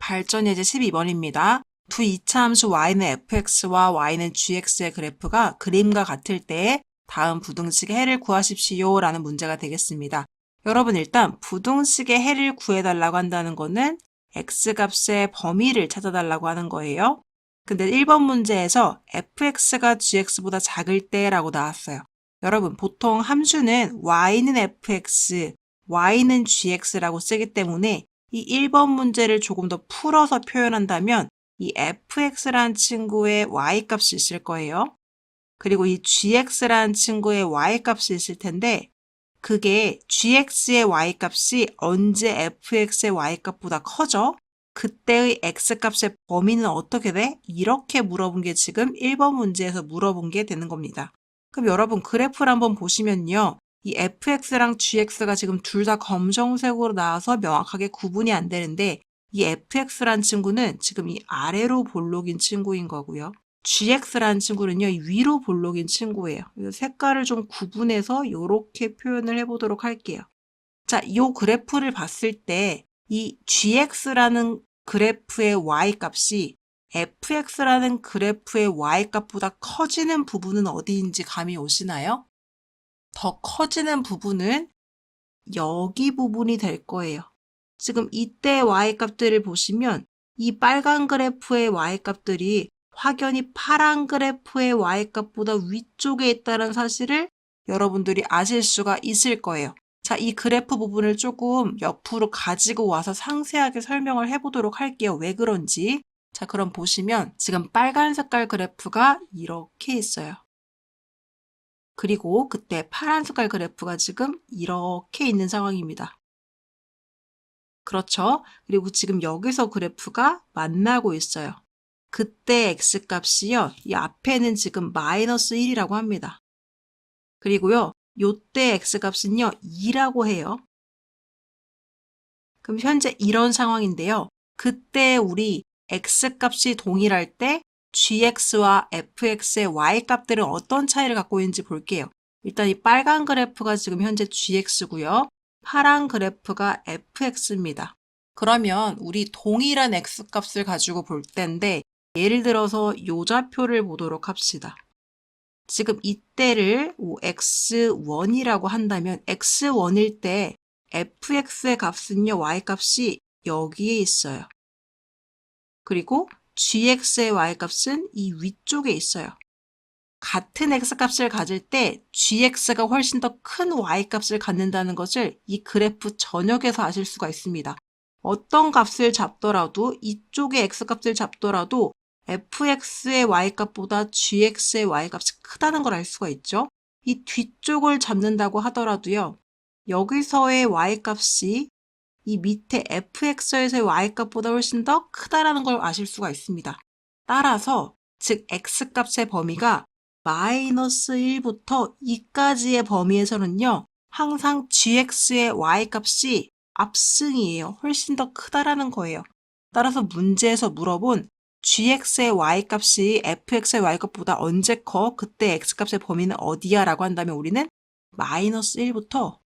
발전 예제 12번입니다. 두 이차함수 y는 fx와 y는 gx의 그래프가 그림과 같을 때 다음 부등식의 해를 구하십시오 라는 문제가 되겠습니다. 여러분 일단 부등식의 해를 구해달라고 한다는 거는 x값의 범위를 찾아달라고 하는 거예요. 근데 1번 문제에서 fx가 gx보다 작을 때라고 나왔어요. 여러분 보통 함수는 y는 fx, y는 gx라고 쓰기 때문에 이 1번 문제를 조금 더 풀어서 표현한다면 이 fx라는 친구의 y값이 있을 거예요. 그리고 이 gx라는 친구의 y값이 있을 텐데 그게 gx의 y값이 언제 fx의 y값보다 커져? 그때의 x값의 범위는 어떻게 돼? 이렇게 물어본 게 지금 1번 문제에서 물어본 게 되는 겁니다. 그럼 여러분 그래프를 한번 보시면요. 이 fx랑 gx가 지금 둘 다 검정색으로 나와서 명확하게 구분이 안 되는데 이 fx란 친구는 지금 이 아래로 볼록인 친구인 거고요. gx라는 친구는요, 이 위로 볼록인 친구예요. 색깔을 좀 구분해서 이렇게 표현을 해보도록 할게요. 자, 이 그래프를 봤을 때 이 gx라는 그래프의 y값이 fx라는 그래프의 y값보다 커지는 부분은 어디인지 감이 오시나요? 더 커지는 부분은 여기 부분이 될 거예요. 지금 이때 y값들을 보시면 이 빨간 그래프의 y값들이 확연히 파란 그래프의 y값보다 위쪽에 있다는 사실을 여러분들이 아실 수가 있을 거예요. 자, 이 그래프 부분을 조금 옆으로 가지고 와서 상세하게 설명을 해보도록 할게요. 왜 그런지. 자, 그럼 보시면 지금 빨간 색깔 그래프가 이렇게 있어요. 그리고 그때 파란 색깔 그래프가 지금 이렇게 있는 상황입니다. 그렇죠? 그리고 지금 여기서 그래프가 만나고 있어요. 그때 x값이요. 이 앞에는 지금 마이너스 1이라고 합니다. 그리고요. 요때 x값은요. 2라고 해요. 그럼 현재 이런 상황인데요. 그때 우리 x값이 동일할 때 gx와 fx의 y값들은 어떤 차이를 갖고 있는지 볼게요. 일단 이 빨간 그래프가 지금 현재 gx고요. 파란 그래프가 fx입니다. 그러면 우리 동일한 x값을 가지고 볼 텐데 예를 들어서 요 좌표를 보도록 합시다. 지금 이때를 x1이라고 한다면 x1일 때 fx의 값은요, y값이 여기에 있어요. 그리고 gx의 y값은 이 위쪽에 있어요. 같은 x값을 가질 때 gx가 훨씬 더 큰 y값을 갖는다는 것을 이 그래프 전역에서 아실 수가 있습니다. 어떤 값을 잡더라도 이쪽의 x값을 잡더라도 fx의 y값보다 gx의 y값이 크다는 걸 알 수가 있죠. 이 뒤쪽을 잡는다고 하더라도요. 여기서의 y값이 이 밑에 fx에서의 y값보다 훨씬 더 크다라는 걸 아실 수가 있습니다. 따라서 즉 x값의 범위가 마이너스 1부터 2까지의 범위에서는요. 항상 gx의 y값이 압승이에요. 훨씬 더 크다라는 거예요. 따라서 문제에서 물어본 gx의 y값이 fx의 y값보다 언제 커? 그때 x값의 범위는 어디야? 라고 한다면 우리는 마이너스 1부터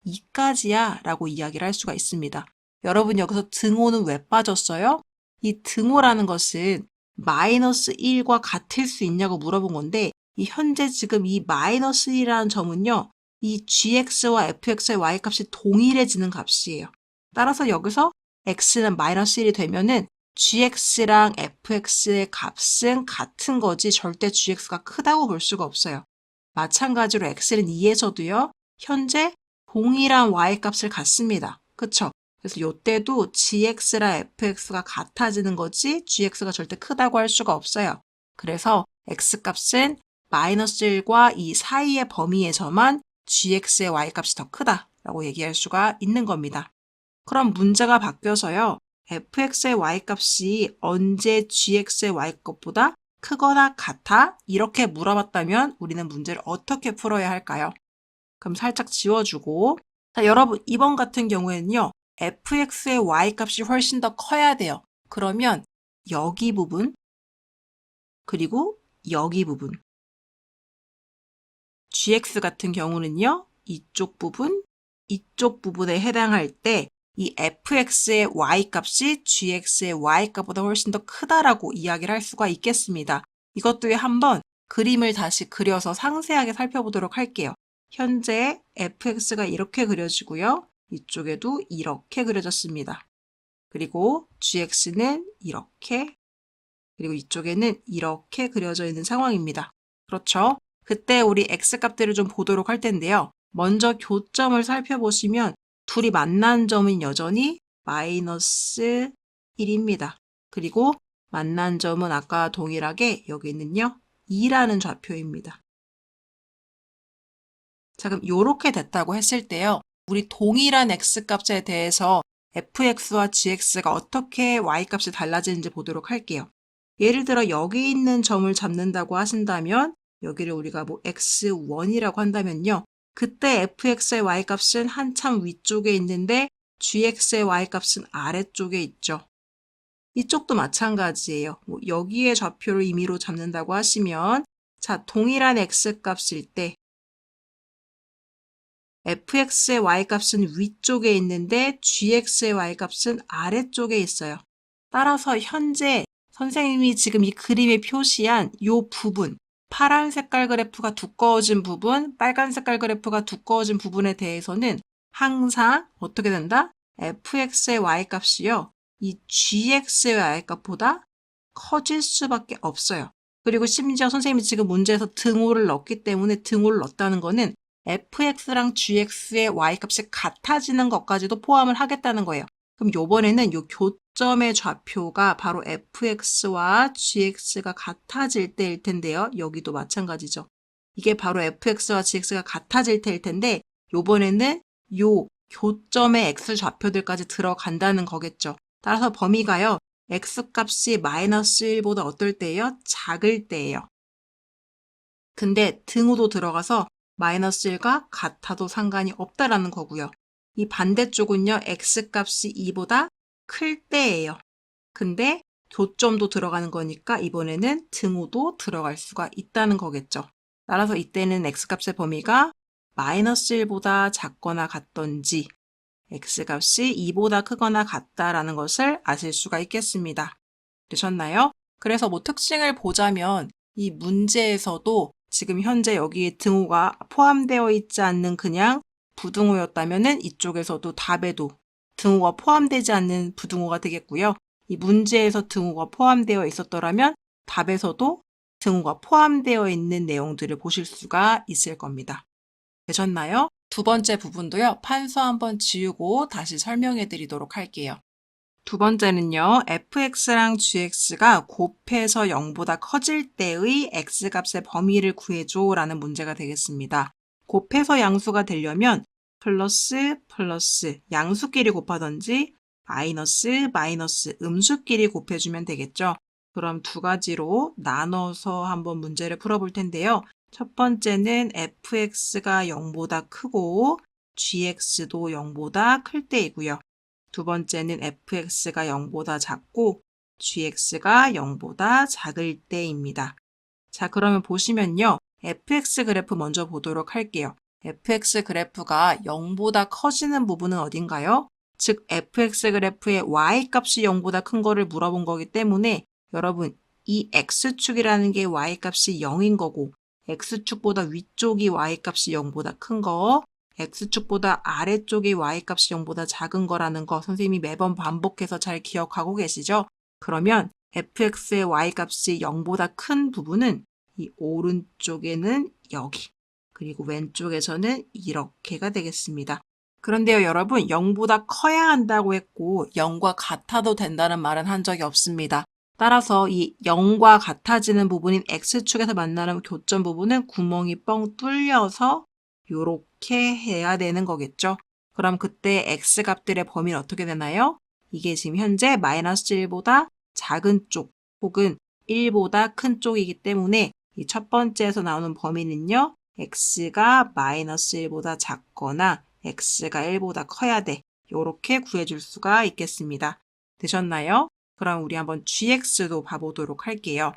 2까지야 라고 이야기를 할 수가 있습니다. 여러분 여기서 등호는 왜 빠졌어요? 이 등호라는 것은 마이너스 1과 같을 수 있냐고 물어본 건데 이 현재 지금 이 마이너스 1이라는 점은요. 이 gx와 fx의 y값이 동일해지는 값이에요. 따라서 여기서 x는 마이너스 1이 되면은 gx랑 fx의 값은 같은 거지 절대 gx가 크다고 볼 수가 없어요. 마찬가지로 x는 2에서도요. 현재 동일한 y값을 갖습니다. 그쵸? 그래서 이때도 gx랑 fx가 같아지는 거지 gx가 절대 크다고 할 수가 없어요. 그래서 x값은 마이너스 1과 이 사이의 범위에서만 gx의 y값이 더 크다라고 얘기할 수가 있는 겁니다. 그럼 문제가 바뀌어서요. fx의 y값이 언제 gx의 y값보다 크거나 같아? 이렇게 물어봤다면 우리는 문제를 어떻게 풀어야 할까요? 그럼 살짝 지워주고 자, 여러분 이번 같은 경우에는요. fx의 y값이 훨씬 더 커야 돼요. 그러면 여기 부분 그리고 여기 부분 gx 같은 경우는요. 이쪽 부분에 해당할 때 이 fx의 y값이 gx의 y값보다 훨씬 더 크다라고 이야기를 할 수가 있겠습니다. 이것도 한번 그림을 다시 그려서 상세하게 살펴보도록 할게요. 현재 fx가 이렇게 그려지고요. 이쪽에도 이렇게 그려졌습니다. 그리고 gx는 이렇게, 그리고 이쪽에는 이렇게 그려져 있는 상황입니다. 그렇죠? 그때 우리 x값들을 좀 보도록 할 텐데요. 먼저 교점을 살펴보시면 둘이 만난 점은 여전히 마이너스 1입니다. 그리고 만난 점은 아까 동일하게 여기는요 2라는 좌표입니다. 자, 그럼 이렇게 됐다고 했을 때요. 우리 동일한 x값에 대해서 fx와 gx가 어떻게 y값이 달라지는지 보도록 할게요. 예를 들어 여기 있는 점을 잡는다고 하신다면 여기를 우리가 뭐 x1이라고 한다면요. 그때 fx의 y값은 한참 위쪽에 있는데 gx의 y값은 아래쪽에 있죠. 이쪽도 마찬가지예요. 뭐 여기에 좌표를 임의로 잡는다고 하시면 자, 동일한 x값일 때 fx의 y값은 위쪽에 있는데 gx의 y값은 아래쪽에 있어요. 따라서 현재 선생님이 지금 이 그림에 표시한 이 부분, 파란 색깔 그래프가 두꺼워진 부분, 빨간 색깔 그래프가 두꺼워진 부분에 대해서는 항상 어떻게 된다? fx의 y값이요. 이 gx의 y값보다 커질 수밖에 없어요. 그리고 심지어 선생님이 지금 문제에서 등호를 넣었기 때문에 등호를 넣었다는 거는 fx랑 gx의 y값이 같아지는 것까지도 포함을 하겠다는 거예요. 그럼 요번에는 요 교점의 좌표가 바로 fx와 gx가 같아질 때일 텐데요. 여기도 마찬가지죠. 이게 바로 fx와 gx가 같아질 때일 텐데 요번에는 요 교점의 x 좌표들까지 들어간다는 거겠죠. 따라서 범위가요. x값이 마이너스 1보다 어떨 때예요? 작을 때예요. 근데 등호도 들어가서 마이너스 1과 같아도 상관이 없다라는 거고요. 이 반대쪽은요. x값이 2보다 클 때예요. 근데 교점도 들어가는 거니까 이번에는 등호도 들어갈 수가 있다는 거겠죠. 따라서 이때는 x값의 범위가 마이너스 1보다 작거나 같던지 x값이 2보다 크거나 같다라는 것을 아실 수가 있겠습니다. 되셨나요? 그래서 뭐 특징을 보자면 이 문제에서도 지금 현재 여기에 등호가 포함되어 있지 않는 그냥 부등호였다면은 이쪽에서도 답에도 등호가 포함되지 않는 부등호가 되겠고요. 이 문제에서 등호가 포함되어 있었더라면 답에서도 등호가 포함되어 있는 내용들을 보실 수가 있을 겁니다. 되셨나요? 두 번째 부분도요. 판서 한번 지우고 다시 설명해 드리도록 할게요. 두 번째는요. fx랑 gx가 곱해서 0보다 커질 때의 x값의 범위를 구해줘 라는 문제가 되겠습니다. 곱해서 양수가 되려면 플러스 플러스 양수끼리 곱하던지 마이너스 마이너스 음수끼리 곱해주면 되겠죠. 그럼 두 가지로 나눠서 한번 문제를 풀어볼 텐데요. 첫 번째는 fx가 0보다 크고 gx도 0보다 클 때이고요. 두 번째는 fx가 0보다 작고 gx가 0보다 작을 때입니다. 자, 그러면 보시면요. fx 그래프 먼저 보도록 할게요. fx 그래프가 0보다 커지는 부분은 어딘가요? 즉 fx 그래프의 y값이 0보다 큰 거를 물어본 거기 때문에 여러분 이 x축이라는 게 y값이 0인 거고 x축보다 위쪽이 y값이 0보다 큰 거, x축보다 아래쪽이 y값이 0보다 작은 거라는 거 선생님이 매번 반복해서 잘 기억하고 계시죠? 그러면 fx의 y값이 0보다 큰 부분은 이 오른쪽에는 여기, 그리고 왼쪽에서는 이렇게가 되겠습니다. 그런데요, 여러분 0보다 커야 한다고 했고 0과 같아도 된다는 말은 한 적이 없습니다. 따라서 이 0과 같아지는 부분인 x축에서 만나는 교점 부분은 구멍이 뻥 뚫려서 이렇게 해야 되는 거겠죠. 그럼 그때 x값들의 범위는 어떻게 되나요? 이게 지금 현재 마이너스 1보다 작은 쪽 혹은 1보다 큰 쪽이기 때문에 이 첫 번째에서 나오는 범위는요. x가 마이너스 1보다 작거나 x가 1보다 커야 돼. 이렇게 구해줄 수가 있겠습니다. 되셨나요? 그럼 우리 한번 gx도 봐보도록 할게요.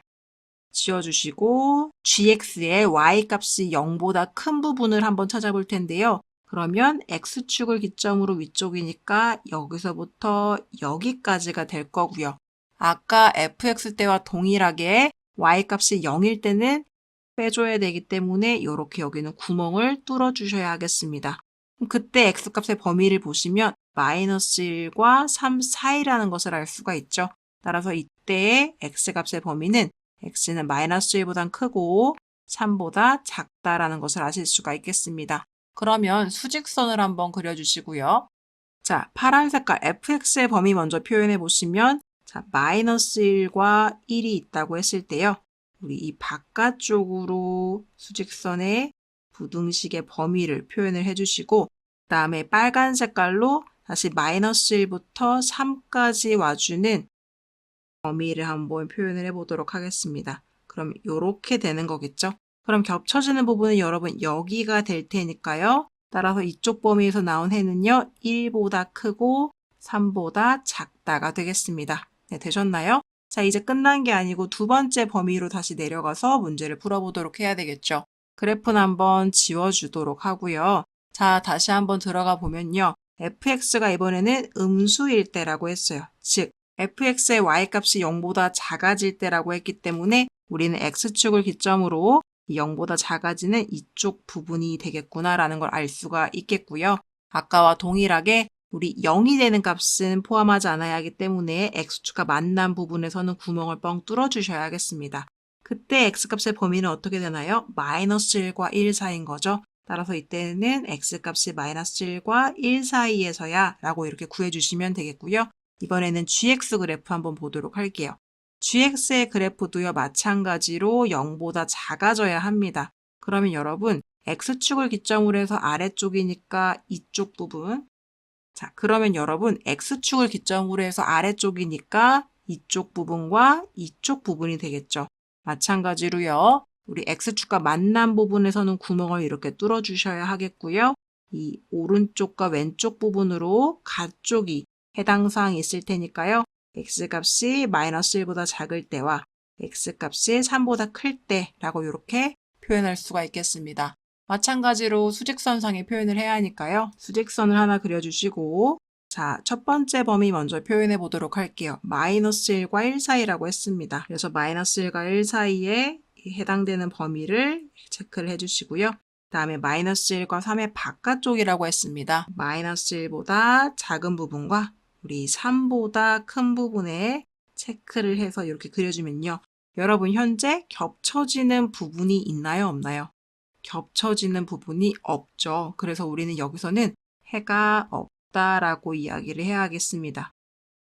지워주시고 gx의 y값이 0보다 큰 부분을 한번 찾아볼 텐데요. 그러면 x축을 기점으로 위쪽이니까 여기서부터 여기까지가 될 거고요. 아까 fx 때와 동일하게 y값이 0일 때는 빼줘야 되기 때문에 이렇게 여기는 구멍을 뚫어 주셔야 하겠습니다. 그때 x값의 범위를 보시면 마이너스 1과 3 사이라는 것을 알 수가 있죠. 따라서 이때의 x값의 범위는 x는 마이너스 1보다 크고 3보다 작다라는 것을 아실 수가 있겠습니다. 그러면 수직선을 한번 그려주시고요. 자, 파란 색깔 fx의 범위 먼저 표현해 보시면 자, 마이너스 1과 1이 있다고 했을 때요. 우리 이 바깥쪽으로 수직선의 부등식의 범위를 표현을 해주시고 그 다음에 빨간 색깔로 다시 마이너스 1부터 3까지 와주는 범위를 한번 표현을 해보도록 하겠습니다. 그럼 이렇게 되는 거겠죠? 그럼 겹쳐지는 부분은 여러분 여기가 될 테니까요. 따라서 이쪽 범위에서 나온 해는요. 1보다 크고 3보다 작다가 되겠습니다. 네, 되셨나요? 자, 이제 끝난 게 아니고 두 번째 범위로 다시 내려가서 문제를 풀어보도록 해야 되겠죠. 그래프는 한번 지워주도록 하고요. 자, 다시 한번 들어가 보면요. fx가 이번에는 음수일 때라고 했어요. 즉, fx의 y값이 0보다 작아질 때라고 했기 때문에 우리는 x축을 기점으로 0보다 작아지는 이쪽 부분이 되겠구나라는 걸 알 수가 있겠고요. 아까와 동일하게 우리 0이 되는 값은 포함하지 않아야 하기 때문에 x축과 만난 부분에서는 구멍을 뻥 뚫어 주셔야 하겠습니다. 그때 x값의 범위는 어떻게 되나요? 마이너스 1과 1 사이인 거죠. 따라서 이때는 x값이 마이너스 1과 1 사이에서야 라고 이렇게 구해주시면 되겠고요. 이번에는 gx 그래프 한번 보도록 할게요. gx의 그래프도요, 마찬가지로 0보다 작아져야 합니다. 그러면 여러분, x축을 기점으로 해서 아래쪽이니까 이쪽 부분. 자, 그러면 여러분, x축을 기점으로 해서 아래쪽이니까 이쪽 부분과 이쪽 부분이 되겠죠. 마찬가지로요, 우리 x축과 만난 부분에서는 구멍을 이렇게 뚫어 주셔야 하겠고요. 이 오른쪽과 왼쪽 부분으로 가쪽이 해당 사항이 있을 테니까요. x값이 마이너스 1보다 작을 때와 x값이 3보다 클 때라고 이렇게 표현할 수가 있겠습니다. 마찬가지로 수직선상에 표현을 해야 하니까요. 수직선을 하나 그려주시고 자, 첫 번째 범위 먼저 표현해 보도록 할게요. 마이너스 1과 1 사이라고 했습니다. 그래서 마이너스 1과 1 사이에 해당되는 범위를 체크를 해주시고요. 그 다음에 마이너스 1과 3의 바깥쪽이라고 했습니다. 마이너스 1보다 작은 부분과 우리 3보다 큰 부분에 체크를 해서 이렇게 그려주면요. 여러분 현재 겹쳐지는 부분이 있나요? 없나요? 겹쳐지는 부분이 없죠. 그래서 우리는 여기서는 해가 없다라고 이야기를 해야 하겠습니다.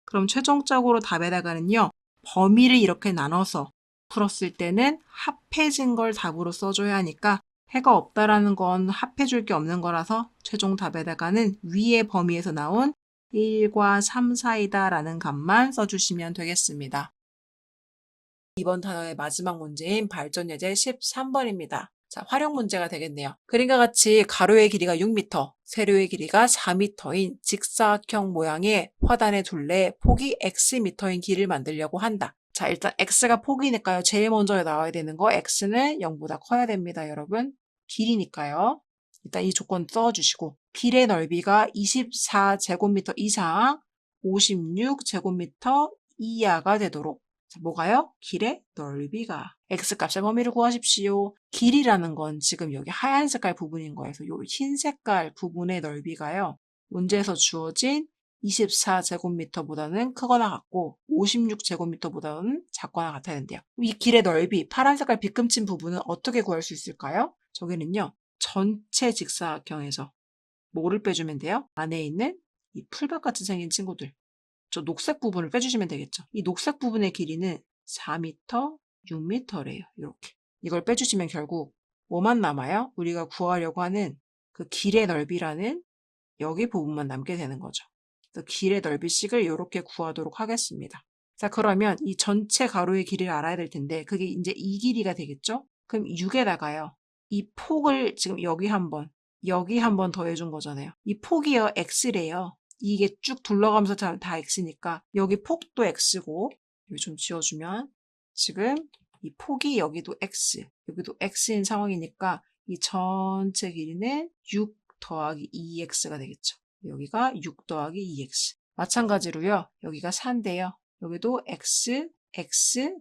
그럼 최종적으로 답에다가는요. 범위를 이렇게 나눠서 풀었을 때는 합해진 걸 답으로 써줘야 하니까 해가 없다라는 건 합해줄 게 없는 거라서 최종 답에다가는 위의 범위에서 나온 1과 3 사이다라는 값만 써주시면 되겠습니다. 이번 단어의 마지막 문제인 발전 예제 13번입니다. 자, 활용 문제가 되겠네요. 그림과 같이 가로의 길이가 6m, 세로의 길이가 4m인 직사각형 모양의 화단의 둘레에 폭이 xm인 길을 만들려고 한다. 자, 일단 x가 폭이니까요. 제일 먼저 나와야 되는 거 x는 0보다 커야 됩니다, 여러분. 길이니까요. 일단 이 조건 써주시고 길의 넓이가 24제곱미터 이상 56제곱미터 이하가 되도록 자, 뭐가요? 길의 넓이가 x값의 범위를 구하십시오. 길이라는 건 지금 여기 하얀 색깔 부분인 거여서 이 흰 색깔 부분의 넓이가요. 문제에서 주어진 24제곱미터보다는 크거나 같고 56제곱미터보다는 작거나 같아야 된대요. 이 길의 넓이, 파란 색깔 빗금친 부분은 어떻게 구할 수 있을까요? 저기는요. 전체 직사각형에서 뭐를 빼주면 돼요? 안에 있는 이 풀밭같이 생긴 친구들. 저 녹색 부분을 빼주시면 되겠죠. 이 녹색 부분의 길이는 4m, 6m래요. 이렇게. 이걸 빼주시면 결국 뭐만 남아요? 우리가 구하려고 하는 그 길의 넓이라는 여기 부분만 남게 되는 거죠. 그래서 길의 넓이식을 이렇게 구하도록 하겠습니다. 자, 그러면 이 전체 가로의 길이를 알아야 될 텐데 그게 이제 이 길이가 되겠죠? 그럼 6에다가요. 이 폭을 지금 여기 한 번 더해준 거잖아요. 이 폭이요, x래요. 이게 쭉 둘러가면서 다 x니까 여기 폭도 x고 여기 좀 지워주면 지금 이 폭이 여기도 x, 여기도 x인 상황이니까 이 전체 길이는 6 더하기 2x가 되겠죠. 여기가 6 더하기 2x. 마찬가지로요. 여기가 4인데요. 여기도 x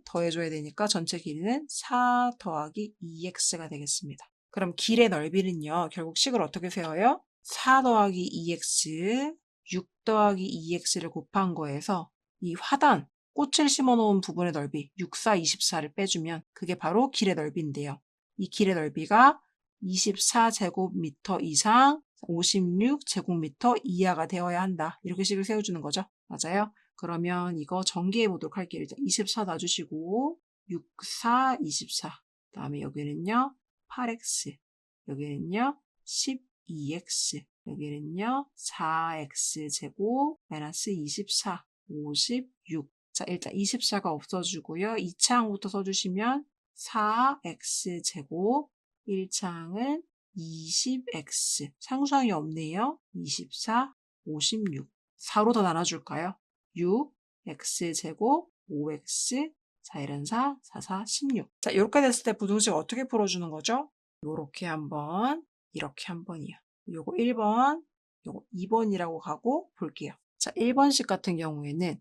더해줘야 되니까 전체 길이는 4 더하기 2x가 되겠습니다. 그럼 길의 넓이는요. 결국 식을 어떻게 세워요? 4 더하기 2x, 6 더하기 2x를 곱한 거에서 이 화단, 꽃을 심어놓은 부분의 넓이 6, 4, 24를 빼주면 그게 바로 길의 넓이인데요. 이 길의 넓이가 24제곱미터 이상 56제곱미터 이하가 되어야 한다. 이렇게 식을 세워주는 거죠. 맞아요? 그러면 이거 전개해 보도록 할게요. 일단 24 놔주시고 6, 4, 24. 그 다음에 여기는요 8x, 여기는요 12x, 여기는요 4x 제곱 마이너스 24, 56. 자, 일단 24가 없어지고요. 2차항부터 써주시면 4x 제곱, 1차항은 20x. 상수항이 없네요. 24, 56. 4로 더 나눠줄까요? 6, x 제곱, 5x, 4, 1은 4, 4, 4, 16. 자, 이렇게 됐을 때 부등식 어떻게 풀어주는 거죠? 요렇게 한 번, 이렇게 한 번이요. 요거 1번, 요거 2번이라고 가고 볼게요. 자, 1번식 같은 경우에는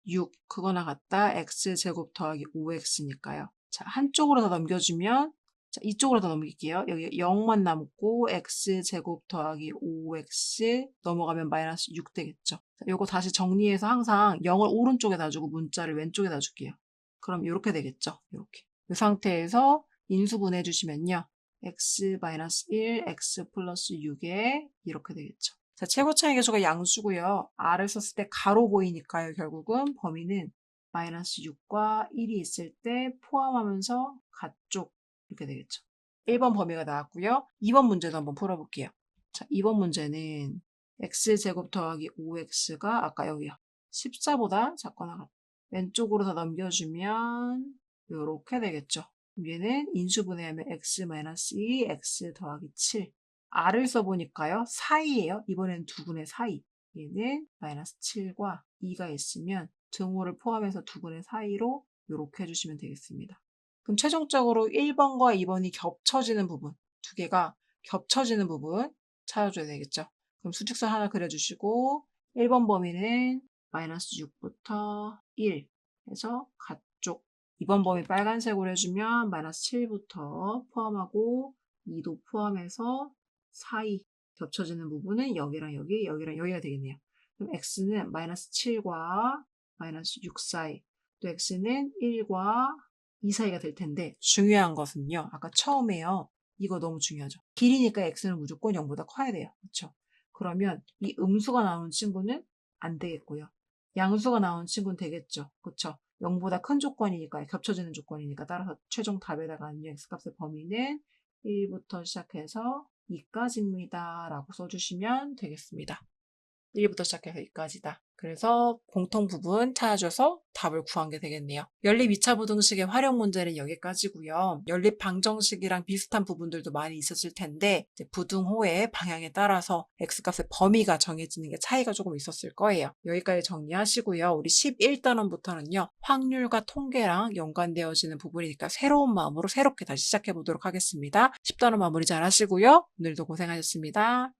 6, 그거나 같다. x제곱 더하기 5x니까요. 자, 한쪽으로 더 넘겨주면, 자, 이쪽으로 더 넘길게요. 여기 0만 남고 x제곱 더하기 5x 넘어가면 마이너스 6 되겠죠. 자, 요거 다시 정리해서 항상 0을 오른쪽에 놔주고 문자를 왼쪽에 놔줄게요. 그럼 이렇게 되겠죠. 이렇게. 이 상태에서 인수분해 해주시면요. x-1, x 플러스 6에 이렇게 되겠죠. 자, 최고차의 계수가 양수고요. r을 썼을 때 가로 보이니까요. 결국은 범위는 마이너스 6과 1이 있을 때 포함하면서 가쪽 이렇게 되겠죠. 1번 범위가 나왔고요. 2번 문제도 한번 풀어볼게요. 자, 2번 문제는 x제곱 더하기 5x가 아까 여기요. 14보다 작거나 같다. 왼쪽으로 더 넘겨주면 이렇게 되겠죠. 얘는 인수분해하면 x-2, x 더하기 7. r을 써보니까요. 사이예요. 이번엔 두근의 사이. 얘는 마이너스 7과 2가 있으면 등호를 포함해서 두근의 사이로 이렇게 해주시면 되겠습니다. 그럼 최종적으로 1번과 2번이 겹쳐지는 부분, 두 개가 겹쳐지는 부분 찾아줘야 되겠죠. 그럼 수직선 하나 그려주시고 1번 범위는 마이너스 6부터 1 해서 가쪽. 2번 범위 빨간색으로 해주면 마이너스 7부터 포함하고 2도 포함해서 사이 겹쳐지는 부분은 여기랑 여기, 여기랑 여기가 되겠네요. 그럼 x는 마이너스 7과 마이너스 6 사이, 또 x는 1과 2 사이가 될 텐데 중요한 것은요. 아까 처음에요. 이거 너무 중요하죠. 길이니까 x는 무조건 0보다 커야 돼요. 그렇죠? 그러면 이 음수가 나오는 친구는 안 되겠고요. 양수가 나오는 친구는 되겠죠. 그렇죠? 0보다 큰 조건이니까 겹쳐지는 조건이니까 따라서 최종 답에다가 있는 x값의 범위는 1부터 시작해서 2까지입니다. 라고 써주시면 되겠습니다. 1부터 시작해서 2까지다. 그래서 공통 부분 찾아줘서 답을 구한 게 되겠네요. 연립 2차 부등식의 활용 문제는 여기까지고요. 연립 방정식이랑 비슷한 부분들도 많이 있었을 텐데 이제 부등호의 방향에 따라서 x값의 범위가 정해지는 게 차이가 조금 있었을 거예요. 여기까지 정리하시고요. 우리 11단원부터는요. 확률과 통계랑 연관되어지는 부분이니까 새로운 마음으로 새롭게 다시 시작해 보도록 하겠습니다. 10단원 마무리 잘 하시고요. 오늘도 고생하셨습니다.